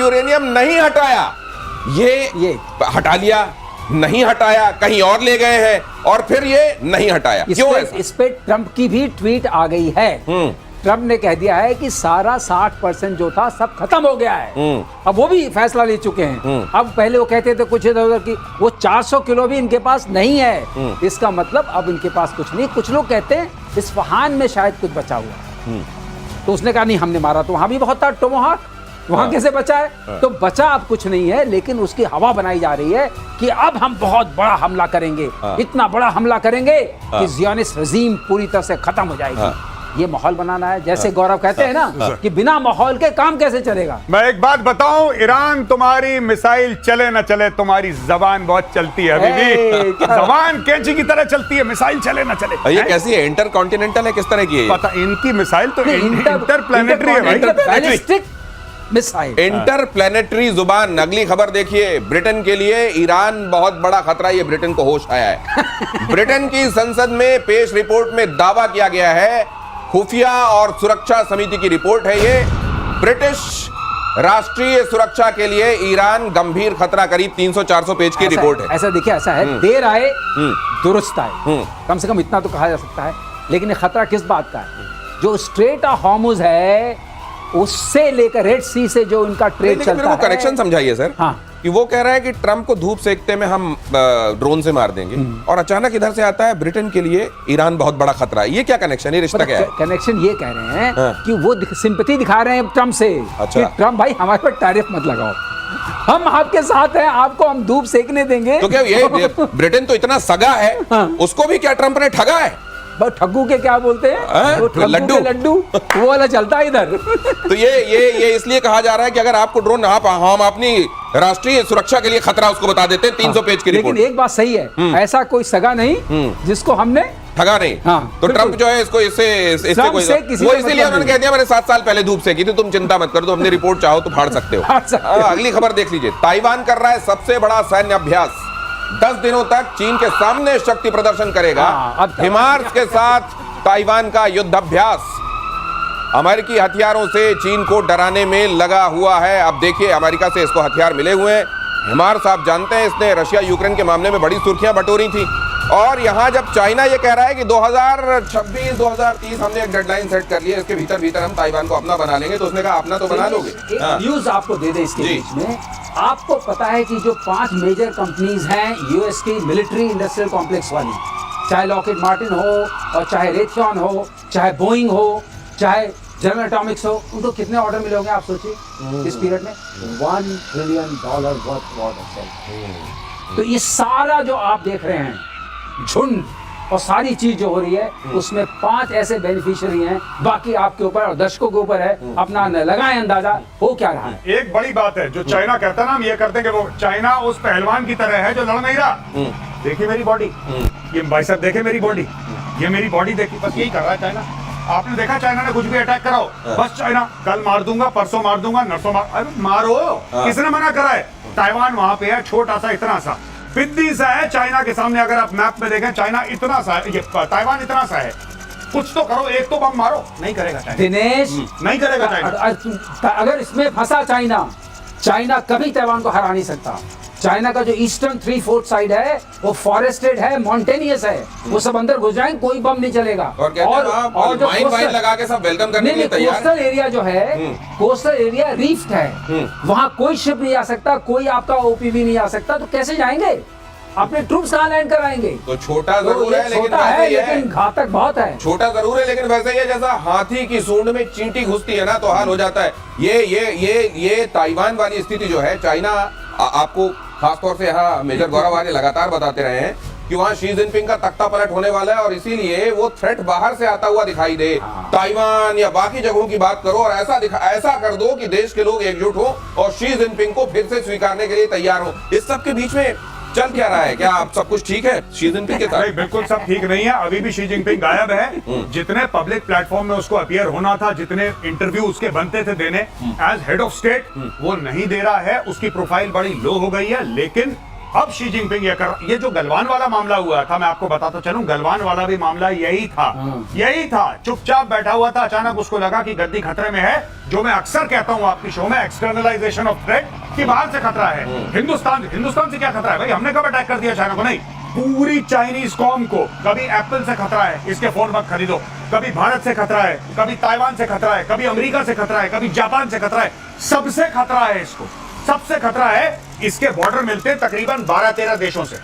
Uranium नहीं हटाया, ये हटा लिया, नहीं हटाया, कहीं और ले गए हैं और फिर ये नहीं हटाया। क्यों ऐसा? इस पे ट्रंप की भी ट्वीट आ गई है। ट्रंप ने कह दिया है कि सारा 60% जो था सब खत्म हो गया है। अब वो भी फैसला ले चुके हैं। अब पहले वो कहते थे कुछ इधर उधर की, वो 400 किलो भी इनके पास नहीं है। इसका मतलब अब इनके पास कुछ नहीं। कुछ लोग कहते हैं इस्फहान में शायद कुछ बचा हुआ, तो उसने कहा नहीं हमने मारा तो वहां भी बहुत था टोमोहाक, वहां कैसे बचा है? तो बचा अब कुछ नहीं है, लेकिन उसकी हवा बनाई जा रही है कि अब हम बहुत बड़ा हमला करेंगे, इतना बड़ा हमला करेंगे कि ज़ियोनिस्ट रजीम पूरी तरह से खत्म हो जाएगी। ये माहौल बनाना है। जैसे गौरव कहते हैं ना कि बिना माहौल के काम कैसे चलेगा। मैं एक बात बताऊं, ईरान तुम्हारी मिसाइल चले ना चले, तुम्हारी जबान बहुत चलती है अभी भी। जबान कैंची की तरह चलती है, मिसाइल चले ना चले। ये कैसी है? इंटरकॉन्टिनेंटल है? किस तरह की है? पता, इनकी मिसाइल तो इंटरप्लैनेटरी है भाई। बैलिस्टिक मिसाइल, इंटरप्लैनेटरी जुबान। अगली खबर देखिए, ब्रिटेन के लिए ईरान बहुत बड़ा खतरा। ये ब्रिटेन को होश आया है। ब्रिटेन की संसद में पेश रिपोर्ट में दावा किया गया है, खुफिया और सुरक्षा समिति की रिपोर्ट है ये, ब्रिटिश राष्ट्रीय सुरक्षा के लिए ईरान गंभीर खतरा। करीब 300-400 पेज की रिपोर्ट है। ऐसा देखिए, ऐसा है, देर आए दुरुस्त आए, कम से कम इतना तो कहा जा सकता है। लेकिन ये खतरा किस बात का है? जो स्ट्रेट ऑफ हॉर्मुज है उससे लेकर रेड सी से जो इनका ट्रेड चलता है। करेक्शन समझाइए सर। हाँ, कि वो कह रहा है कि ट्रंप को धूप सेकते में हम ड्रोन से मार देंगे, और अचानक इधर से आता है ब्रिटेन के लिए ईरान बहुत बड़ा खतरा है। ये क्या कनेक्शन, ये रिश्ता क्या है? कनेक्शन ये कह रहे हैं कि वो सिंपैथी दिखा रहे हैं ट्रंप से। अच्छा। कि ट्रंप भाई हमारे पर टैरिफ मत लगाओ, हम आपके साथ हैं, आपको हम धूप सेकने देंगे। तो क्या ये ब्रिटेन तो इतना सगा है, उसको भी क्या ट्रंप ने ठगा है? ठग्गू के क्या बोलते हैं, वो लड्डू वो वाला चलता है इधर। तो ये इसलिए कहा जा रहा है कि अगर आपको ड्रोन हम अपनी राष्ट्रीय सुरक्षा के लिए खतरा उसको बता देते हैं। 300 पेज की रिपोर्ट। लेकिन एक बात सही है, ऐसा कोई सगा नहीं जिसको हमने ठगा नहीं। तो ट्रंप जो है इसको इससे वो इसीलिए उन्होंने कह दिया मैंने 7 साल पहले धूप सेकी थी, तुम चिंता मत करो, तो हमने रिपोर्ट चाहो तो फाड़ सकते हो। अगली खबर देख लीजिए, ताइवान कर रहा है सबसे बड़ा सैन्य अभ्यास। 10 दिनों तक चीन के सामने शक्ति प्रदर्शन करेगा। हिमार्स के साथ ताइवान का युद्ध अभ्यास अमेरिकी हथियारों से चीन को डराने में लगा हुआ है। अब देखिए, अमेरिका से इसको हथियार मिले हुए हैं। हिमार्स आप जानते हैं, इसने रशिया यूक्रेन के मामले में बड़ी सुर्खियां बटोरी थी। और यहां जब चाइना ये कह रहा है कि 2026-2030 हमने एक डेडलाइन सेट कर ली है, इसके भीतर हम ताइवान को अपना बना लेंगे, तो उसने कहा अपना तो बना लोगे। न्यूज आपको दे दे इसके बीच में। आपको पता है कि जो 5 मेजर कंपनीज हैं यूएस की मिलिट्री इंडस्ट्रियल कॉम्प्लेक्स वाली, चाहे लॉकहीड मार्टिन हो और चाहे रेथयॉन हो, चाहे बोइंग हो, चाहे जनरल एटॉमिक्स हो, उनको कितने ऑर्डर मिले होंगे आप सोचिए इस पीरियड में? $1 ट्रिलियन वर्थ ऑर्डर। तो ये सारा जो आप देख रहे हैं झुंड और सारी चीज जो हो रही है, उसमें 5 ऐसे बेनिफिशियरी हैं। बाकी आपके ऊपर और दर्शकों के ऊपर है, अपना लगाएं अंदाजा हो क्या रहा है। एक बड़ी बात है, जो चाइना कहता है ना, हम ये करते हैं कि वो चाइना उस पहलवान की तरह है जो लड़ नहीं रहा। देखिए मेरी बॉडी, ये भाई साहब देखे मेरी बॉडी, ये मेरी बॉडी देखी, बस यही कर रहा है चाइना। आपने देखा चाइना ने कुछ भी अटैक कराओ, बस चाइना कल मार दूंगा, परसों मार दूंगा, नरसों अरे मारो, किसने मना करा है? ताइवान वहां पे है, छोटा सा, इतना सा पिद्दी सा है चाइना के सामने। अगर आप मैप में देखें, चाइना इतना सा है, ये ताइवान इतना सा है। कुछ तो करो, एक तो बम मारो। नहीं करेगा चाइना, दिनेश नहीं करेगा चाइना। अगर इसमें फंसा चाइना कभी ताइवान को हरा नहीं सकता। चाइना का जो ईस्टर्न 3/4 साइड है वो फॉरेस्टेड है, माउंटेनियस है, वो सब अंदर घुस जाएंगे, कोई बम नहीं चलेगा। और जो माइन लगा के सब वेलकम करने के लिए तैयार है। कोस्टल एरिया जो है, कोस्टल एरिया रीफ्ड है, वहां कोई शिप नहीं आ सकता, कोई आपका ओपीवी नहीं आ सकता, तो कैसे जाएंगे? अपने ट्रूप्स कहाँ लैंड कराएंगे? तो छोटा जरूर है, लेकिन घातक बहुत है। छोटा जरूर है, लेकिन वैसे ही है जैसा हाथी की सूंड में चींटी घुसती है ना, तो हाल हो जाता है। ये ताइवान वाली स्थिति जो है, चाइना आपको खासतौर से यहाँ मेजर गौरव आगे लगातार बताते रहे हैं कि वहाँ शी जिनपिंग का तख्ता पलट होने वाला है, और इसीलिए वो थ्रेट बाहर से आता हुआ दिखाई दे। ताइवान या बाकी जगहों की बात करो और ऐसा कर दो कि देश के लोग एकजुट हो और शी जिनपिंग को फिर से स्वीकारने के लिए तैयार हो। इस सब के बीच में चल क्या रहा है? क्या आप सब कुछ ठीक है शी जिनपिंग के साथ? बिल्कुल सब ठीक नहीं है, अभी भी शी जिनपिंग गायब है। जितने पब्लिक प्लेटफॉर्म में उसको अपीयर होना था, जितने इंटरव्यू उसके बनते थे देने एज हेड ऑफ स्टेट, वो नहीं दे रहा है। उसकी प्रोफाइल बड़ी लो हो गई है, लेकिन अब शी जिनपिंग ये जो गलवान वाला मामला हुआ था, मैं आपको बताता चलूं, गलवान वाला भी मामला यही था। चुपचाप बैठा हुआ था, अचानक उसको लगा कि गद्दी खतरे में है। जो मैं अक्सर कहता हूं आपकी शो में, एक्सटर्नलाइजेशन ऑफ थ्रेट, कि बाहर से खतरा है। हिंदुस्तान से क्या खतरा है भाई? हमने कब अटैक कर दिया चाइना को? नहीं, पूरी चाइनीज कॉम को। कभी एप्पल से खतरा है, इसके फोन मत खरीदो। कभी भारत से खतरा है, कभी ताइवान से खतरा है, कभी अमेरिका से खतरा है, कभी जापान से खतरा है। सबसे खतरा है इसको, सबसे खतरा है। इसके बॉर्डर मिलते हैं तकरीबन 12-13 देशों से।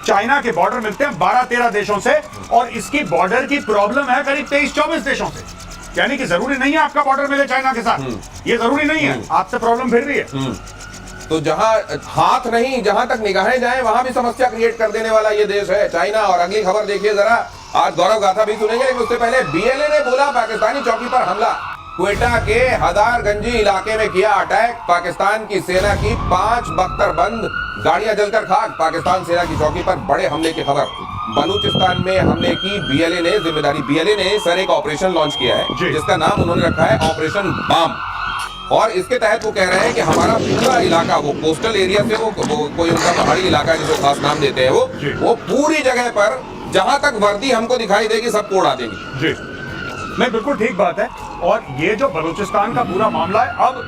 चाइना के बॉर्डर मिलते हैं 12-13 देशों से, और इसकी बॉर्डर की प्रॉब्लम है करीब 23-24 देशों से। यानी कि जरूरी नहीं है आपका बॉर्डर मिले चाइना के साथ, ये जरूरी नहीं है। आपसे प्रॉब्लम फिर भी है। तो जहां हाथ नहीं, जहां तक निगाहें जाएं वहां भी समस्या क्रिएट कर देने वाला ये देश है चाइना। और अगली खबर देखिए जरा, आज गौरव गाथा भी सुनेंगे, लेकिन उससे पहले बीएलए ने बोला पाकिस्तानी चौकी पर हमला। क्वेटा के हदारगंजी इलाके में किया अटैक, पाकिस्तान की सेना की 5 बख्तरबंद गाड़ियां जलकर खाक। पाकिस्तान सेना की चौकी पर बड़े हमले की खबर। बलूचिस्तान में हमले की बीएलए ने जिम्मेदारी। बीएलए ने सर एक ऑपरेशन लॉन्च किया है जिसका नाम उन्होंने रखा है ऑपरेशन बाम। और इसके तहत वो कह रहे हैं कि हमारा पूरा इलाका, वो कोस्टल एरिया से वो कोई उनका पहाड़ी इलाका है जिसको खास नाम देते हैं, वो पूरी जगह पर जहां तक वर्दी हमको दिखाई देगी सबको उड़ा देंगी। जी, नहीं, बिल्कुल ठीक बात है। और ये जो बलूचिस्तान का पूरा मामला है, अब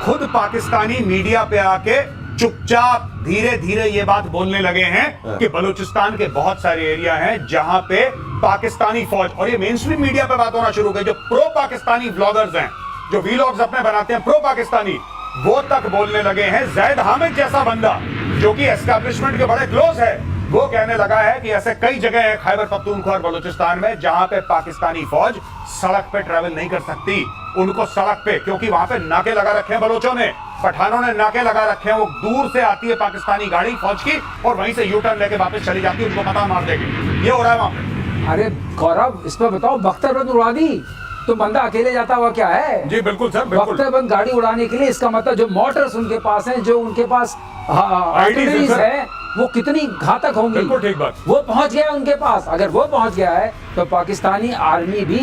खुद पाकिस्तानी मीडिया पे आके चुपचाप धीरे धीरे ये बात बोलने लगे हैं कि बलूचिस्तान के बहुत सारे एरिया हैं जहां पे पाकिस्तानी फौज, और ये मेन स्ट्रीम मीडिया पे बात होना शुरू हो गई। जो प्रो पाकिस्तानी व्लॉगर्स हैं, जो वीलॉग्स अपने बनाते हैं प्रो पाकिस्तानी, वो तक बोलने लगे हैं। जैद हामिद जैसा बंदा जो कि एस्टैब्लिशमेंट के बड़े क्लोज है, वो कहने लगा है कि ऐसे कई जगह है खैबर पख्तूनख्वा और बलूचिस्तान में जहां पे पाकिस्तानी फौज सड़क पे ट्रैवल नहीं कर सकती। उनको सड़क पे, क्योंकि वहां पे नाके लगा रखे हैं बलोचों ने, पठानों ने नाके लगा रखे हैं। वो दूर से आती है पाकिस्तानी गाड़ी फौज की और वहीं से यू टर्न लेके वापस चली जाती है, उनको पता मार देगी। ये हो रहा है वहां पे। अरे गौरव, इस पर बताओ, बख्तरबंद उड़ा दी तो बंदा अकेले जाता हुआ क्या है? जी बिल्कुल सर, बिल्कुल। बख्तरबंद गाड़ी उड़ाने के लिए, इसका मतलब जो मोटर्स उनके पास हैं, जो उनके पास आर्टिलरीज है, वो कितनी घातक होंगी। बिल्कुल ठीक बात। वो पहुंच गया उनके पास। अगर वो पहुंच गया है तो पाकिस्तानी आर्मी भी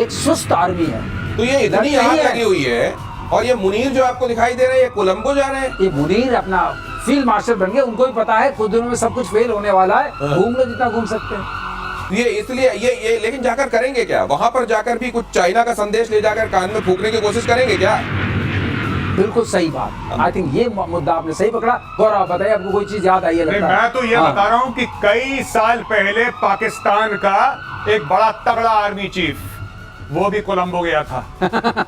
एक सुस्त आर्मी है। तो ये इतनी आग लगी हुई है। और ये मुनीर जो आपको दिखाई दे रहे हैं, ये कोलंबो जा रहे हैं। ये मुनीर अपना फील्ड मार्शल बन गए। उनको भी पता है कुछ दिनों में सब कुछ फेल होने वाला है, घूम लो जितना घूम सकते हैं। ये इसलिए ये लेकिन जाकर करेंगे क्या? वहां पर जाकर भी कुछ चाइना का संदेश ले जाकर कान में फूकने की कोशिश करेंगे क्या? बिल्कुल सही बात। आई थिंक ये मुद्दा आपने सही पकड़ा। गौरव, बताइए, आपको कोई चीज याद आई है? मैं तो ये बता रहा हूँ कि कई साल पहले पाकिस्तान का एक बड़ा तगड़ा आर्मी चीफ, वो भी कोलंबो गया था।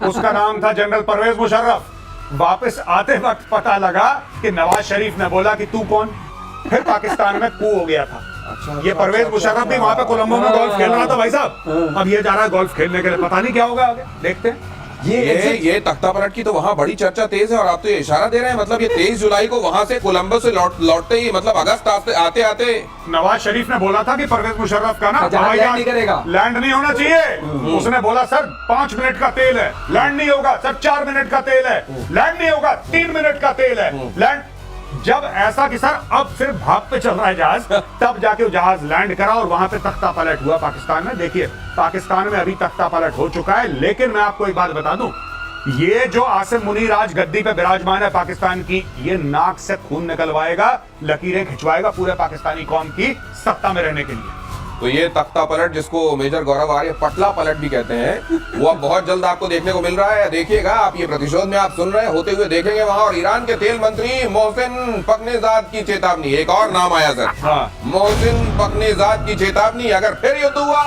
उसका नाम था जनरल परवेज मुशर्रफ। वापस आते वक्त पता लगा कि नवाज शरीफ ने बोला कि तू कौन। फिर पाकिस्तान में कू हो गया था। ये परवेज मुशर्रफ भी वहां पे कोलंबो में गोल्फ खेल रहा था भाई साहब। अब ये जा रहा है गोल्फ खेलने के लिए, पता नहीं क्या होगा आगे, देखते हैं। ये तख्ता पलट की तो वहां बड़ी चर्चा तेज है। और आप तो ये इशारा दे रहे हैं, मतलब ये 23 जुलाई को वहां से कोलंबो से लौटते ही, मतलब अगस्त आते आते नवाज शरीफ ने बोला था कि परवेज मुशर्रफ का ना हवाई जहाज लैंड नहीं होना चाहिए। उसने बोला सर 5 मिनट का तेल है, लैंड नहीं होगा। सर 4 मिनट का तेल है, लैंड नहीं होगा। 3 मिनट का तेल है, लैंड। जब ऐसा कि सर अब सिर्फ भाप पे चल रहा है जहाज, तब जाके वो जहाज लैंड करा और वहां पे तख्ता पलट हुआ पाकिस्तान में। देखिए, पाकिस्तान में अभी तख्ता पलट हो चुका है। लेकिन मैं आपको एक बात बता दूं, ये जो आसिम मुनीर आज गद्दी पे विराजमान है पाकिस्तान की, ये नाक से खून निकलवाएगा, लकीरें खिंचवाएगा पूरे पाकिस्तानी कौम की सत्ता में रहने के लिए। तो ये तख्ता पलट, जिसको मेजर गौरव आर्य पटला पलट भी कहते हैं, वो अब बहुत जल्द आपको देखने को मिल रहा है। देखिएगा आप, ये प्रतिशोध में आप सुन रहे हैं, होते हुए देखेंगे वहां। और ईरान के तेल मंत्री मोहसिन पकनेजाद की चेतावनी, एक और नाम आया सर, मोहसिन पकनेजाद की चेतावनी, अगर फिर युद्ध हुआ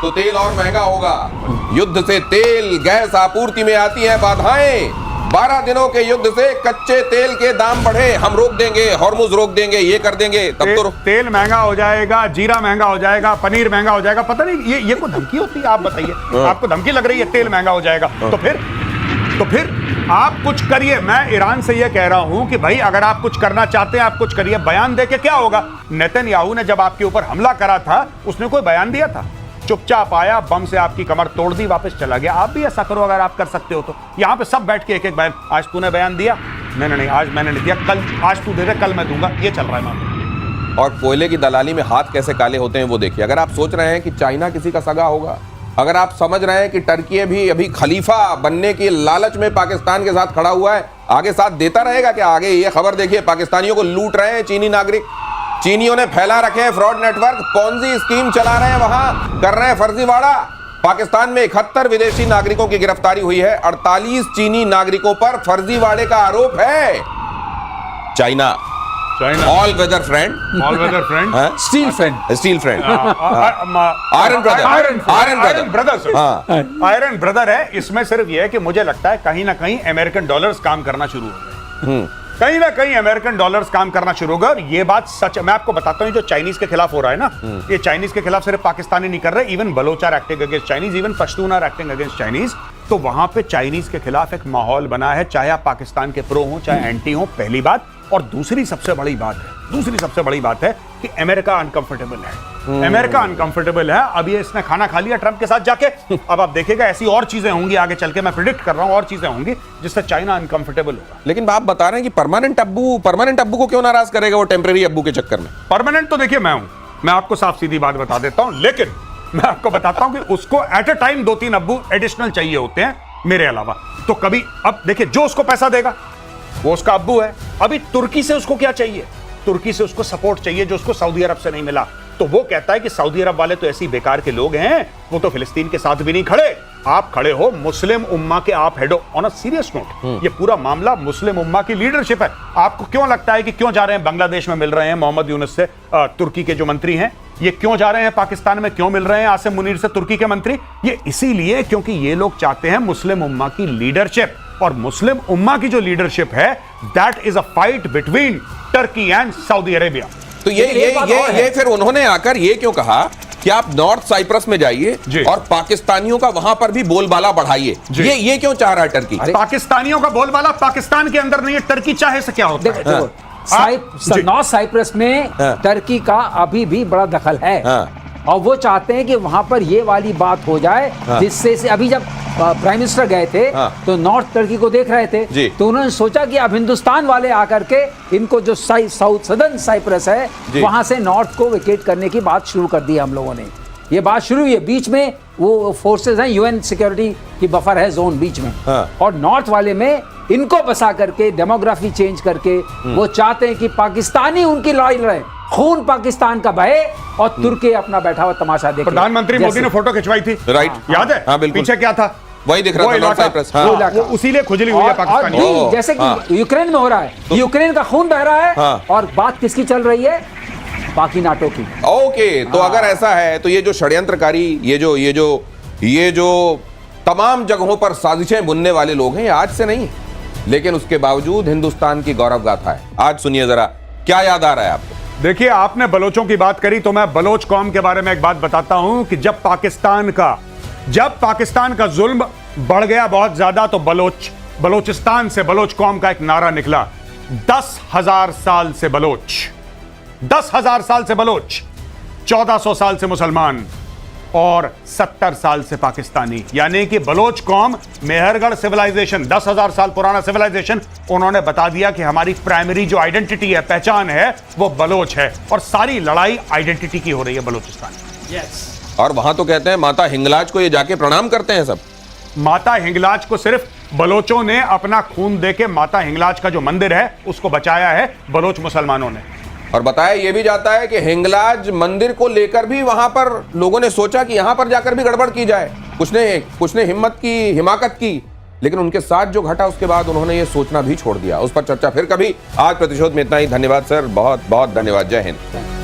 तो तेल और महंगा होगा। युद्ध से तेल गैस आपूर्ति में आती है बाधाएं। 12 दिनों के युद्ध से कच्चे तेल के दाम बढ़े, हम रोक देंगे, हॉर्मुज रोक देंगे, ये कर देंगे, तब तो तेल महंगा हो जाएगा, जीरा महंगा हो जाएगा, पनीर महंगा हो जाएगा। पता नहीं ये कोई धमकी होती है? आप बताइए, आपको धमकी लग रही है तेल महंगा हो जाएगा? तो फिर आप कुछ करिए। मैं ईरान से ये कह रहा हूं कि भाई अगर आप कुछ करना चाहते हैं, आप कुछ करिए। बयान दे के क्या होगा? नेतन्याहू ने जब आपके ऊपर हमला करा था, उसने कोई बयान दिया था? चुपचाप आया, बम से आपकी कमर तोड़ दी, वापस चला गया। आप भी ऐसा करो अगर आप कर सकते हो तो। यहाँ पे सब बैठ के एक एक बयान, आज तूने बयान दिया, नहीं आज मैंने नहीं दिया, कल, आज तू दे दे, कल मैं दूंगा, ये चल रहा है मामला। और कोयले की दलाली में हाथ कैसे काले होते हैं वो देखिए। अगर आप सोच रहे हैं कि चाइना किसी का सगा होगा, अगर आप समझ रहे हैं कि टर्की भी अभी खलीफा बनने की लालच में पाकिस्तान के साथ खड़ा हुआ है, आगे साथ देता रहेगा क्या? आगे ये खबर देखिए, पाकिस्तानियों को लूट रहे हैं चीनी नागरिक। चीनियों ने फैला रखे हैं फ्रॉड नेटवर्क, पॉन्जी स्कीम चला रहे हैं, वहां कर रहे हैं फर्जीवाड़ा। पाकिस्तान में 71 विदेशी नागरिकों की गिरफ्तारी हुई है, 48 चीनी नागरिकों पर फर्जीवाड़े का आरोप है। China all weather friend, steel friend, iron brother है। इसमें सिर्फ यह है कि मुझे लगता है कहीं ना कहीं अमेरिकन डॉलर्स काम करना शुरू हो गए, कहीं ना कहीं अमेरिकन डॉलर्स काम करना शुरू हो गए। और ये बात सच, मैं आपको बताता हूं, जो चाइनीज के खिलाफ हो रहा है ना, ये चाइनीज के खिलाफ सिर्फ पाकिस्तानी नहीं कर रहे, even Baloch are acting against Chinese, even Pashtun are acting against Chinese. तो वहां पे चाइनीज के खिलाफ एक माहौल बना है, चाहे आप पाकिस्तान के प्रो हो चाहे एंटी हो, पहली बात। और दूसरी सबसे बड़ी बात है कि अमेरिका अनकंफर्टेबल है, अमेरिका अनकंफर्टेबल है। अब ये इसने खाना खा लिया ट्रंप के साथ जाके, अब आप देखिएगा ऐसी और चीजें होंगी आगे चल के, मैं प्रिडिक्ट कर रहा हूं और चीजें होंगी जिससे चाइना अनकंफर्टेबल होगा। लेकिन आप बता रहे हैं कि परमानेंट अब्बू को क्यों नाराज करेगा वो टेम्परेरी अब्बू के चक्कर में? परमानेंट तो देखिए मैं हूं, मैं आपको साफ सीधी बात बता देता हूं, लेकिन मैं आपको बताता हूं कि उसको एट अ टाइम 2-3 अब्बू एडिशनल चाहिए होते हैं मेरे अलावा। तो कभी, अब देखिए, जो उसको पैसा देगा वो उसका अब्बू है। अभी तुर्की से उसको क्या चाहिए? तुर्की से उसको सपोर्ट चाहिए जो उसको सऊदी अरब से नहीं मिला। तो वो कहता है कि सऊदी अरब वाले तो ऐसे ही बेकार के लोग हैं, वो तो फिलिस्तीन के साथ भी नहीं खड़े, आप खड़े हो, मुस्लिम उम्मा के आप हेड हो। ऑन अ सीरियस नोट, ये पूरा मामला मुस्लिम उम्मा की लीडरशिप है। आपको क्यों लगता है कि क्यों जा रहे हैं बांग्लादेश में मिल रहे हैं मोहम्मद यूनुस से, तुर्की के जो मंत्री हैं? ये क्यों जा रहे हैं पाकिस्तान में, क्यों मिल रहे हैं आसिम मुनीर से, तुर्की के मंत्री? ये इसीलिए क्योंकि ये लोग चाहते हैं मुस्लिम उम्मा की लीडरशिप, और मुस्लिम उम्मा की जो लीडरशिप है, that is a fight between Turkey and Saudi Arabia. तो ये फिर उन्होंने आकर ये क्यों कहा कि आप नॉर्थ साइप्रस में जाइए और पाकिस्तानियों का वहां पर भी बोलबाला बढ़ाइए? ये क्यों चाह रहा है टर्की? पाकिस्तानियों का बोलबाला पाकिस्तान के अंदर नहीं है, टर्की चाहे से क्या होता है? नॉर्थ साइप्रस में टर्की का अभी भी बड़ा दखल है, और वो चाहते हैं कि वहां पर ये वाली बात हो जाए, जिससे से अभी जब प्राइम मिनिस्टर गए थे तो नॉर्थ टर्की को देख रहे थे, तो उन्होंने सोचा कि अब हिंदुस्तान वाले आकर के इनको जो साउथ सदर्न साइप्रस है वहां से नॉर्थ को वेकेट करने की बात शुरू कर दी हम लोगों ने। ये बात शुरू हुई है, बीच में वो फोर्सेस हैं, यूएन सिक्योरिटी की बफर है जोन बीच में, और नॉर्थ वाले में इनको बसा करके डेमोग्राफी चेंज करके वो चाहते हैं कि पाकिस्तानी उनकी लड़ाई लड़े, खून पाकिस्तान का बहे और तुर्की अपना बैठा हुआ तमाशा देखे। प्रधानमंत्री मोदी ने फोटो खिंचवाई थी, राइट, याद है? हाँ, बिल्कुल। पीछे क्या था? वही दिख रहा था नॉर्थ साइप्रस, उसी लिए खुजली हुई है पाकिस्तानी। और जैसे कि यूक्रेन में हो रहा है, यूक्रेन का खून बह रहा है, और बात किसकी चल रही है? बाकी नाटो की। ओके, तो अगर ऐसा है तो ये जो षड्यंत्रकारी, ये जो तमाम जगहों पर साजिशें बुनने वाले लोग हैं, ये आज से नहीं है, लेकिन उसके बावजूद हिंदुस्तान की गौरव गाथा है। आज सुनिए जरा, क्या याद आ रहा है आपको? देखिए, आपने बलोचों की बात करी तो मैं बलोच कौम के बारे में एक बात बताता हूं कि जब पाकिस्तान का जुल्म बढ़ गया बहुत ज्यादा, तो बलोचिस्तान से बलोच कौम का एक नारा निकला, 10,000 साल से बलोच, 10,000 साल से बलोच, 1400 साल से मुसलमान और 70 साल से पाकिस्तानी। यानी कि बलोच कौम, मेहरगढ़ सिविलाइजेशन, 10,000 साल पुराना सिविलाइजेशन, उन्होंने बता दिया कि हमारी प्राइमरी जो आइडेंटिटी है, पहचान है, वो बलोच है, और सारी लड़ाई आइडेंटिटी की हो रही है बलोचिस्तान में। और वहां तो कहते हैं माता हिंगलाज को ये जाके प्रणाम करते हैं सब। माता हिंगलाज को सिर्फ बलोचों ने अपना खून देके माता हिंगलाज का जो मंदिर है उसको बचाया है, बलोच मुसलमानों ने। और बताया ये भी जाता है कि हिंगलाज मंदिर को लेकर भी वहां पर लोगों ने सोचा कि यहां पर जाकर भी गड़बड़ की जाए, कुछ ने हिमाकत की, लेकिन उनके साथ जो घटा उसके बाद उन्होंने ये सोचना भी छोड़ दिया। उस पर चर्चा फिर कभी। आज प्रतिशोध में इतना ही। धन्यवाद सर, बहुत बहुत धन्यवाद। जय हिंद।